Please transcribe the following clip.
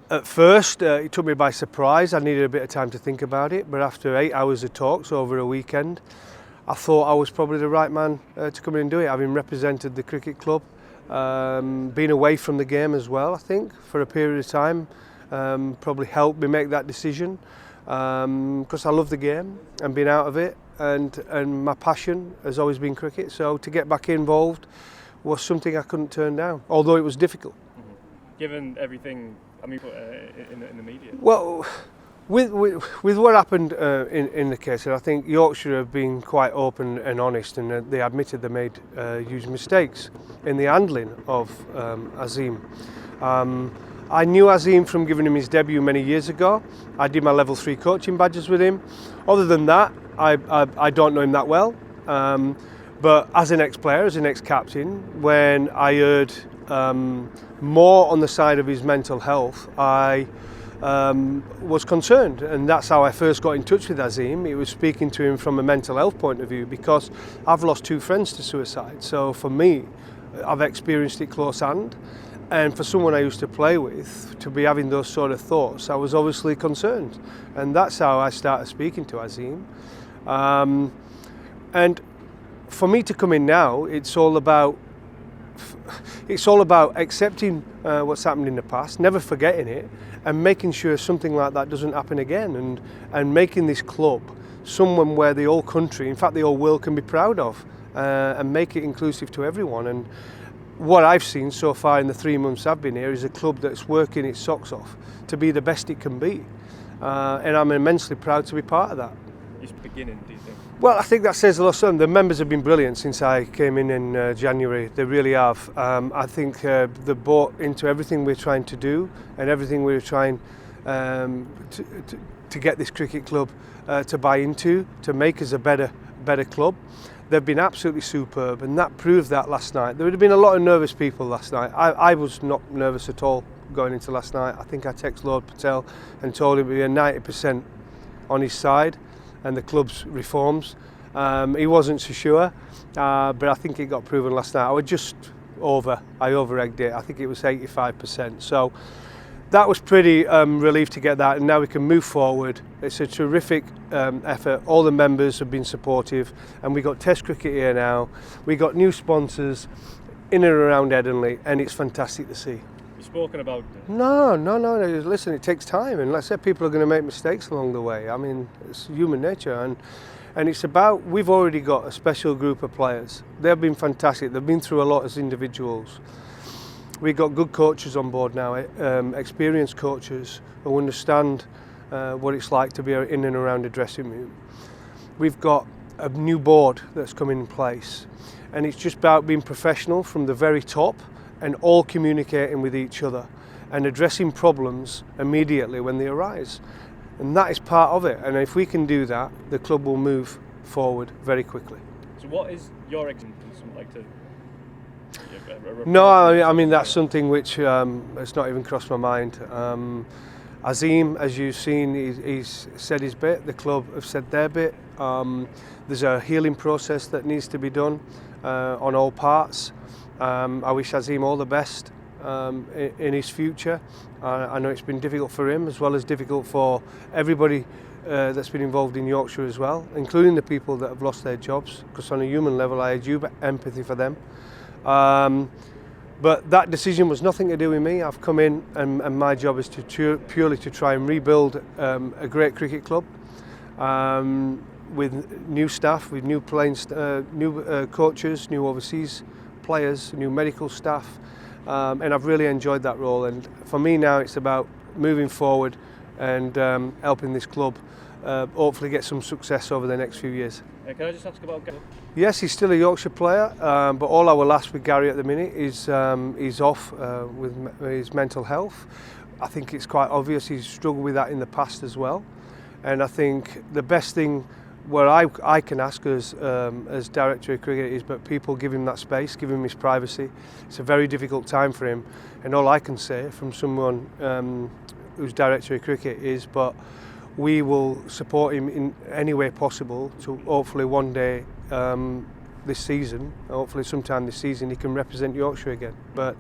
At first, it took me by surprise. I needed a bit of time to think about it, but after 8 hours of talks over a weekend, I thought I was probably the right man to come in and do it, having represented the cricket club, been away from the game as well, I think, for a period of time, probably helped me make that decision, because I love the game and being out of it, and my passion has always been cricket, so to get back involved was something I couldn't turn down, although it was difficult. Given everything, I mean, in the media. Well, with what happened in the case, I think Yorkshire have been quite open and honest, and they admitted they made huge mistakes in the handling of Azim. I knew Azim from giving him his debut many years ago. I did my level 3 coaching badges with him. Other than that, I don't know him that well. But as an ex-player, as an ex-captain, when I heard more on the side of his mental health, I was concerned, and that's how I first got in touch with Azim. It was speaking to him from a mental health point of view, because I've lost 2 friends to suicide. So for me, I've experienced it close hand, and for someone I used to play with to be having those sort of thoughts, I was obviously concerned, and that's how I started speaking to Azim. And for me to come in now, it's all about accepting what's happened in the past, never forgetting it, and making sure something like that doesn't happen again, and making this club someone where the whole country, in fact the whole world, can be proud of, and make it inclusive to everyone. And what I've seen so far in the 3 months I've been here is a club that's working its socks off to be the best it can be, and I'm immensely proud to be part of that. It's beginning, do you think? Well, I think that says a lot. The members have been brilliant since I came in January. They really have. I think they bought into everything we're trying to do, and everything we're trying to get this cricket club to buy into, to make us a better club. They've been absolutely superb, and that proved that last night. There would have been a lot of nervous people last night. I was not nervous at all going into last night. I think I texted Lord Patel and told him we were 90% on his side and the club's reforms. He wasn't so sure, but I think it got proven last night. I over-egged it. I think it was 85%. So that was pretty relieved to get that, and now we can move forward. It's a terrific effort. All the members have been supportive, and we got Test cricket here now. We got new sponsors in and around Headingley, and it's fantastic to see. You've spoken about... No. Listen, it takes time, and like I said, people are going to make mistakes along the way. I mean, it's human nature, and it's about, we've already got a special group of players. They've been fantastic. They've been through a lot as individuals. We've got good coaches on board now, experienced coaches who understand what it's like to be in and around a dressing room. We've got a new board that's coming in place, and it's just about being professional from the very top, and all communicating with each other and addressing problems immediately when they arise. And that is part of it. And if we can do that, the club will move forward very quickly. So what is your example? Like to... No, I mean that's something which has not even crossed my mind. Azim, as you've seen, he's said his bit, the club have said their bit. There's a healing process that needs to be done on all parts. I wish Azim all the best in his future. I know it's been difficult for him, as well as difficult for everybody that's been involved in Yorkshire as well, including the people that have lost their jobs, because on a human level I had huge empathy for them. But that decision was nothing to do with me. I've come in, and my job is to purely to try and rebuild a great cricket club with new staff, with new new coaches, new overseas players, new medical staff, and I've really enjoyed that role. And for me now, it's about moving forward and helping this club hopefully get some success over the next few years. Can I just ask about Garry? Yes, he's still a Yorkshire player, but all our last with Garry at the minute is he's off with his mental health. I think it's quite obvious he's struggled with that in the past as well, and I think the best thing where I can ask as director of cricket is, but people give him that space, give him his privacy. It's a very difficult time for him, and all I can say from someone who's director of cricket is, but we will support him in any way possible to hopefully one day this season, hopefully sometime this season, he can represent Yorkshire again. But